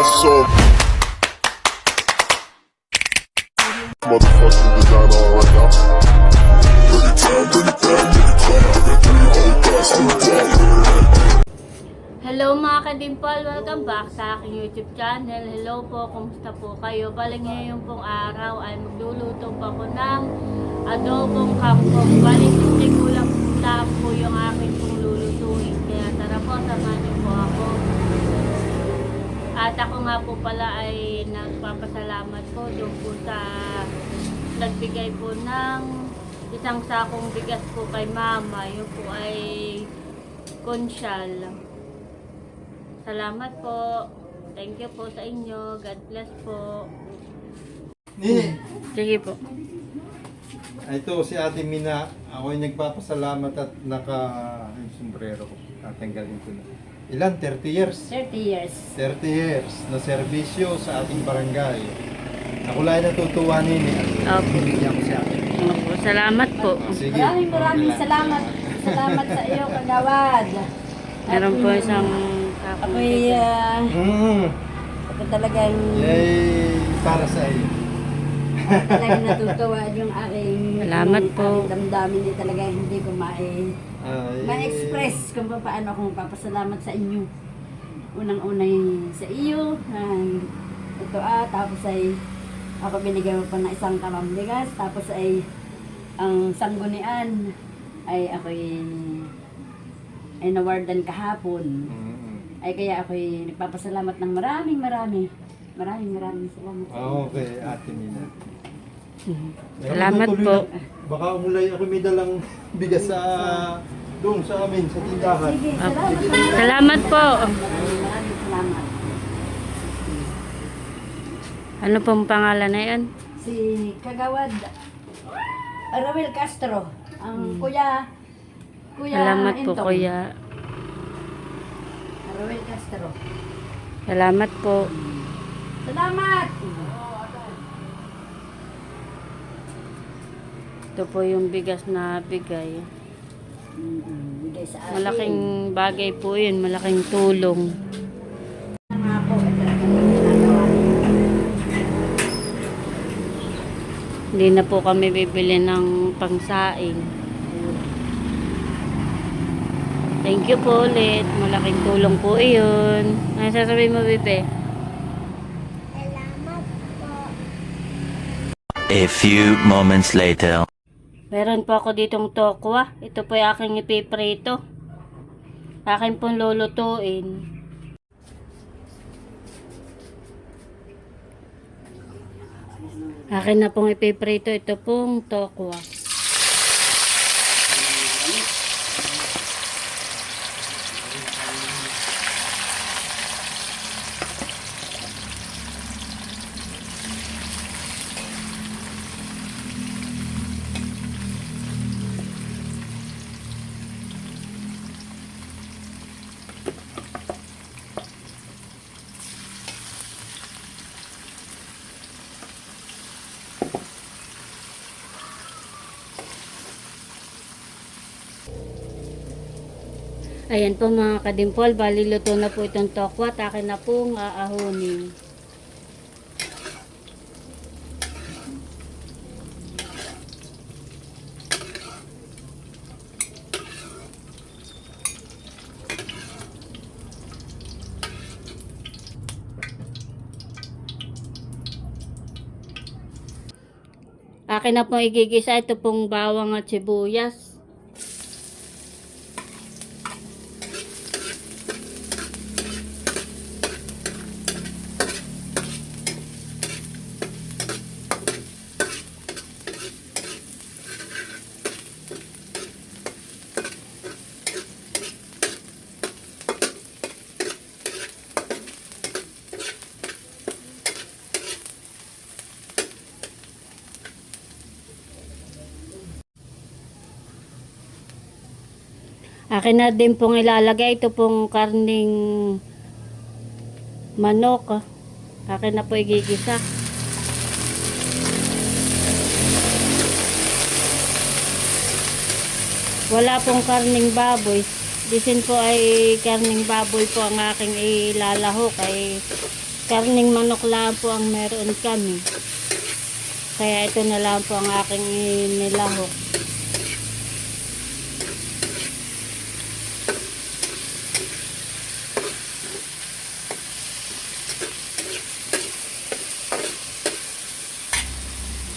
So motherfucking designer right now. Hello mga kadimpal, welcome back sa aking YouTube channel. Hello po, kumusta po kayo? Bali ngayon pong araw ay magluluto pa ko ng adobong kangkong. Bali hindi kulang po yung aking pong lulutuin. Kaya tara po, samahan niyo po ako. At ako nga po pala ay nagpapasalamat po doon po sa nagbigay po ng isang sakong bigas po kay mama. Yun po ay konsyal. Salamat po. Thank you po sa inyo. God bless po. Nini, Sige po. ito si Ate Mina. Ako ay nagpapasalamat at yung sombrero ko. Tatanggalin ko na. Ilan? 30 years? 30 years. 30 years na serbisyo sa ating barangay. Ako lang natutuwa Nini. Opo. Binigyan ko si Ate Mina. Opo. Salamat po. Sige. Maraming salamat. Salamat sa iyo, Kagawad. Meron po isang Ako'y, ako talagang, Yay! Para sa iyo. talagang natutuwa yung aking, Salamat po. aking damdamin din talaga hindi ko Ay, ma-express kung paano ako magpapasalamat sa inyo. Unang-una sa iyo, ito tapos ay ako binigyan mo pa ng isang kamambigas, tapos ay ang sanggunian ay ako'y nawardan kahapon. Ay kaya ako'y nagpapasalamat ng maraming salamat. Okay, Ate Mina. Salamat Tuloy po. na. Baka umulay ako may dalang bigas sa doon sa amin, sa tindahan. Sige, Opo. salamat. Salamat po. Maraming salamat. Ano pong pangalan na yan? Si Kagawad Roel Castro, ang kuya Salamat po, Intong. kuya. Roel Castro. Salamat po. Salamat. Ito po yung bigas na bigay. Bigay sa atin. Malaking bagay po yun. Malaking tulong. Nga po, ito ang ginagawa. Hindi na po kami bibili ng pangsaing. Thank you po ulit. Malaking tulong po iyon. Ano sasabihin mo, Bebe? A few moments later. Meron po ako ditong tokwa. Ito po yung aking ipiprito. Akin pong lulutuin. Akin na pong ipiprito. Ito pong tokwa. Ayan po mga kadimpol, bali luto na po itong tokwa at akin na pong aahunin. Akin na pong igigisa ito pong bawang at sibuyas. Akin na din pong ilalagay ito pong karning manok. Akin na po igigisa. Wala pong karning baboy. Disin po ay karning baboy po ang aking ilalahok. Ay karning manok lang po ang meron kami. Kaya ito na lang po ang aking nilahok.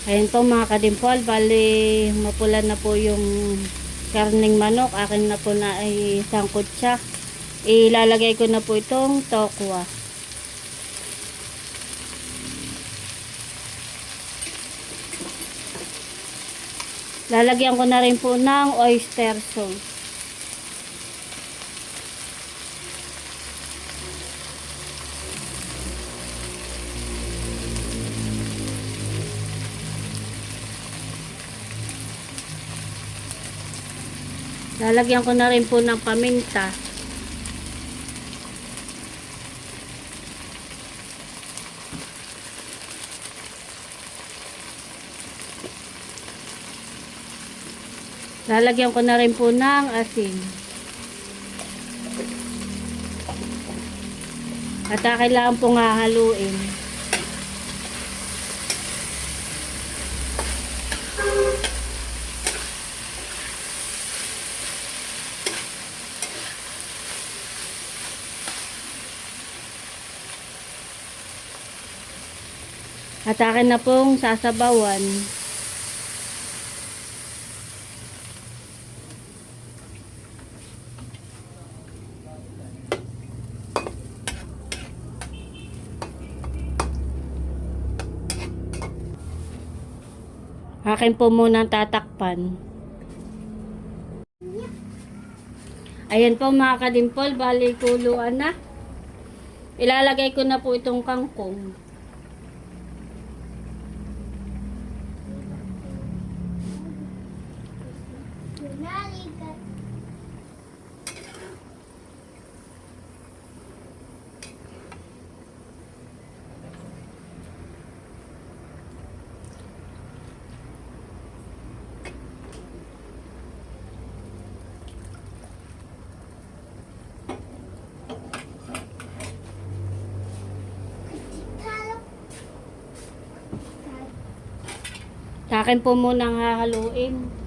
Ayan po mga kadimpol, bali mapula na po yung karning manok. Akin na po na ay sangkot siya. Ilalagay ko na po itong tokwa. Lalagyan ko na rin po ng oyster sauce. Lalagyan ko na rin po ng paminta. Lalagyan ko na rin po ng asin. At kailangan pong hahaluin. At akin na pong sasabawan. Akin po muna tatakpan. Ayan po mga kadimpol, bali kuluan na. Ilalagay ko na po itong kangkong. Sa akin po muna ang hahaluin.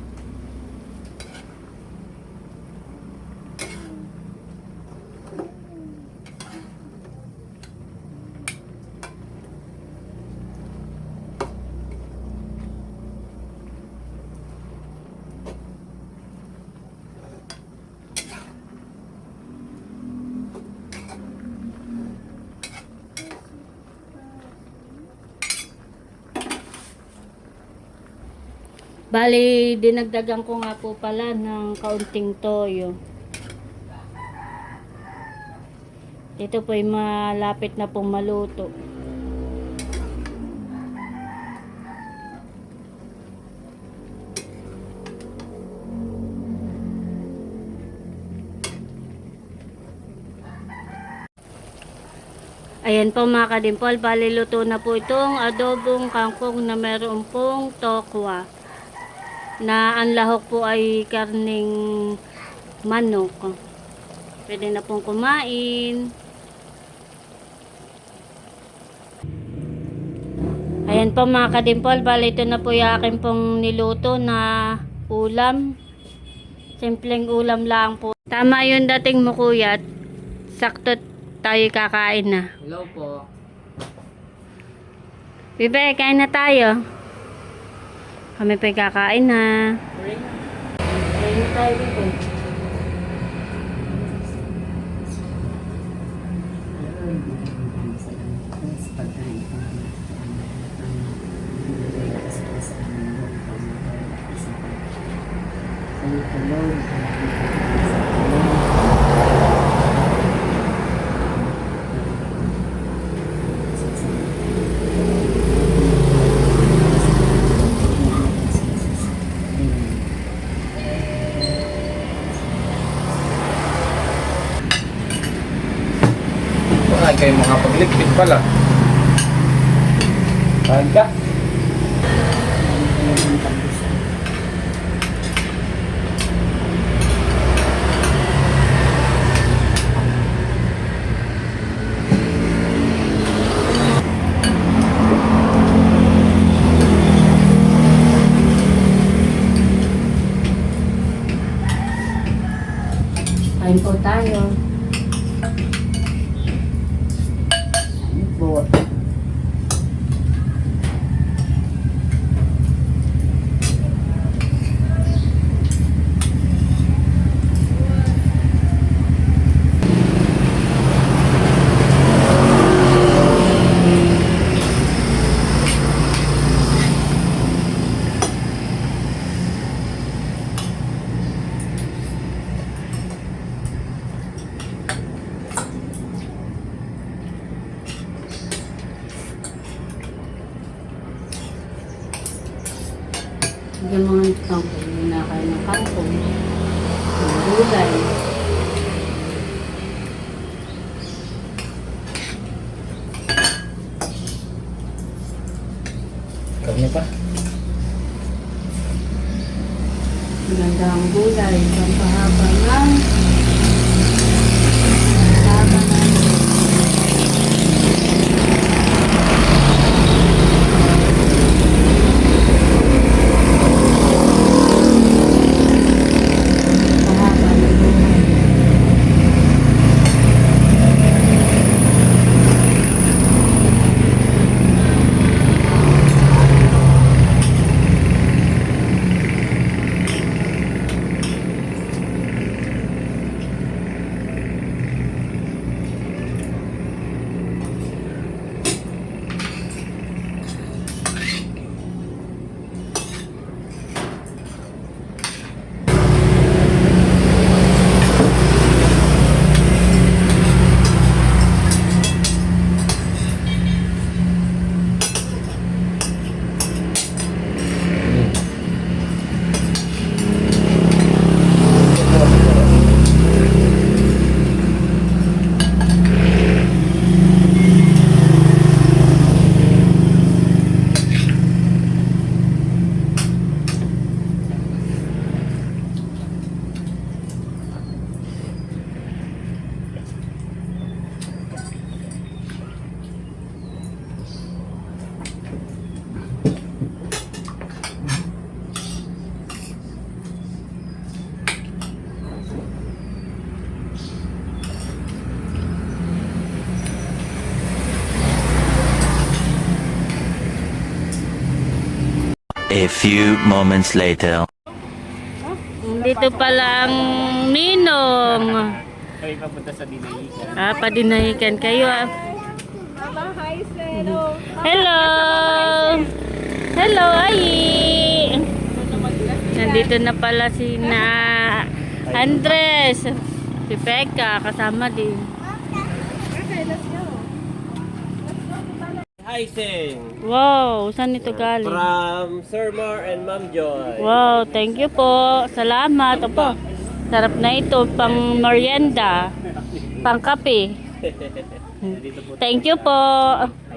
Bali, dinagdagan ko nga po pala ng kaunting toyo. Ito po ay malapit na pong maluto. Ayan po mga kadimpol, bali luto na po itong adobong kangkong na meron pong tokwa. Na ang lahok po ay karning manok. Pwede na pong kumain. Ayan po mga kadimpol, bali ito na po yung akin pong niluto na ulam. Simpleng ulam lang po. Tama yung dating mo kuya. Sakto tayo kakain na. Hello po. Bibe, kain na tayo. Kami pa kakain na. Kain na tayo dito. Ay, kayo mga paglikpit pala. Kain ka? Kain po tayo. Ano po? Yung mga itong pinakain ng kangkong. Yung gulay. Karne pa? Maganda ang gulay. Pampahaba ng haba ng pahaba ng gulay. A few moments later. Dito pala ang ninong. Kayo papunta sa Dinayikan. Padinahikan kayo. Hello! Hello, Ayi! Nandito na pala si na Andres. Si Pekka, kasama din. Hi, Sing. Wow, saan ito galing? From Sir Mar and Ma'am Joy. Wow, thank you po. Salamat. Opo. Sarap na ito. Pang merienda. Pang kape. Thank you po.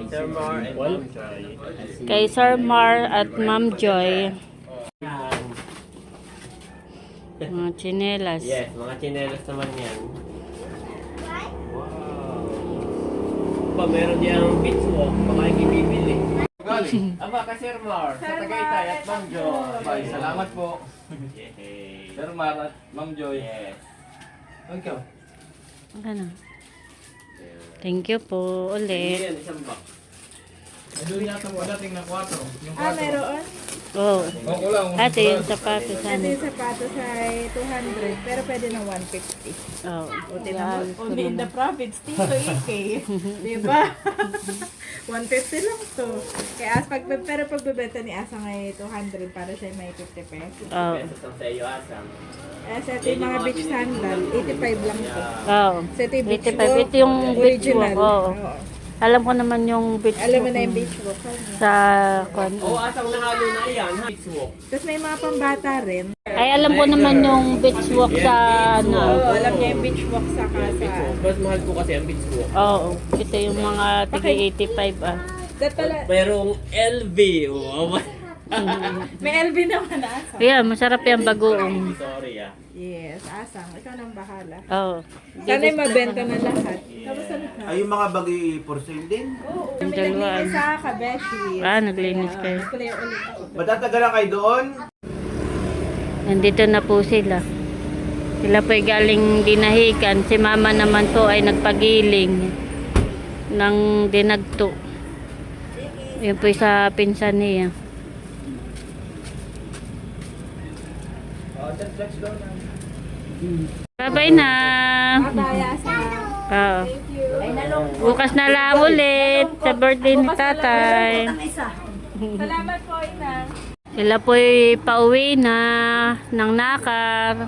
Sir Mar and Ma'am Joy. Kay Sir Mar at Ma'am Joy. Mga tsinelas. Yes, mga chinelas naman yan. Wow. Meron diyang beach walk. Baka ikibibili. Galing. Aba, ka Sir Mar. Sa Tagaytay at Ma'am Joy. Bye, salamat po. Yay. Sir Mar at Ma'am Joy. Yes. Ikaw. Ano? Thank you po ulit. Yan, isang box. Doon yata wala tingnan 4. Yung 4. Meron. Oh. Oo, lang. Ate, yung sapatos. Ito Ano? yung sapatos ay 200, pero pwede na 150. Oh. Only Ayos in the naman. profits, dito AK. Diba? 150 lang to. Kaya pero pagbebenta ni Asang ay 200 para siya may 50 pesos. Oh. Pesos ang sa iyo, Asang. Sa ito yung mga beach sandal, 85 lang to. Oh. Sa ito yung beach 85. walk, Ito yung beach original. walk. Oo. Oo. Alam ko naman yung beach Alam mo walk na yung beach walk. sa kwan. Oo, Asang nahalo na yan. Beach walk. Tapos may mga pambata rin. Ay, alam ko naman yung beach walk sa ano. Oo, alam niya yung beach walk sa Beach kasa. walk. Mas mahal po kasi ang beach walk. Oo. Ito yung mga tigay 85 ah. That pala, Merong LV. Oh, may LV naman Asang. Yeah, masarap yung bagoong. sorry ah. Yes, Asang. Ikaw nang bahala. Oo. Sana'y mabenta na lahat. Tapos ano ka? Ay, yung mga bagay for sale din. Oo, Yung kami dalawa. naglinis sa Kabeshi. Naglinis kayo. Clear ulit ako. Matatagalan kayo doon? Nandito na po sila. Sila po ay galing dinahikan. Si mama naman po ay nagpagiling ng dinagto. Yun po sa pinsan niya. Bye-bye na. Bye, Asa. Oo. Thank you. Ay, nalong. Bukas na lang ulit sa birthday ni tatay. Ang isa. Salamat po, Inang. Sila po'y pauwi na ng Nakar.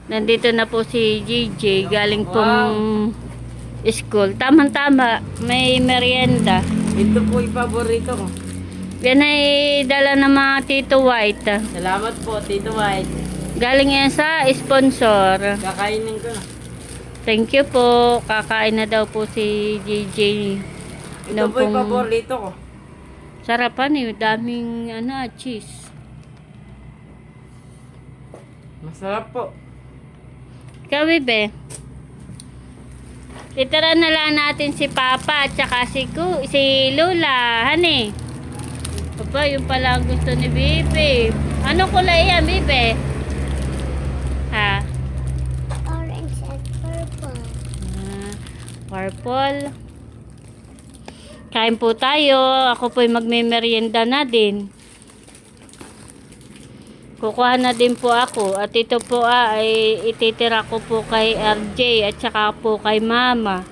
Nandito na po si GJ, galing pong school. Tamang-tama, may merienda. Ito po yung paborito ko. Yan ay dala ng mga Tito White. Salamat po, Tito White. Galing yan sa sponsor. Kakainin ko na. Thank you po. Kakain na daw po si GJ. Ito po yung paborito ko. Sarapan eh, daming cheese. Masarap po. Ikaw, Bebe. Titira na lang natin si Papa at saka si Lola. Hani? Papa, yung pala ang gusto ni Bebe. Ano kulay yan, Bebe? Ha? Orange and purple. Purple. Kain po tayo. Ako po'y magme-merienda na din. Kukuha na din po ako. At ito po ay ititira ko po kay RJ at saka po kay Mama.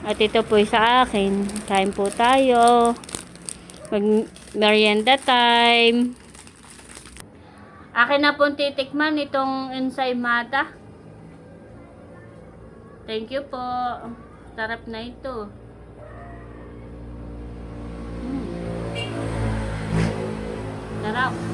At ito po sa akin. Kain po tayo. Mag-merienda time. Akin na pong titikman itong ensaymada. Thank you po. Sarap na ito. Sarap.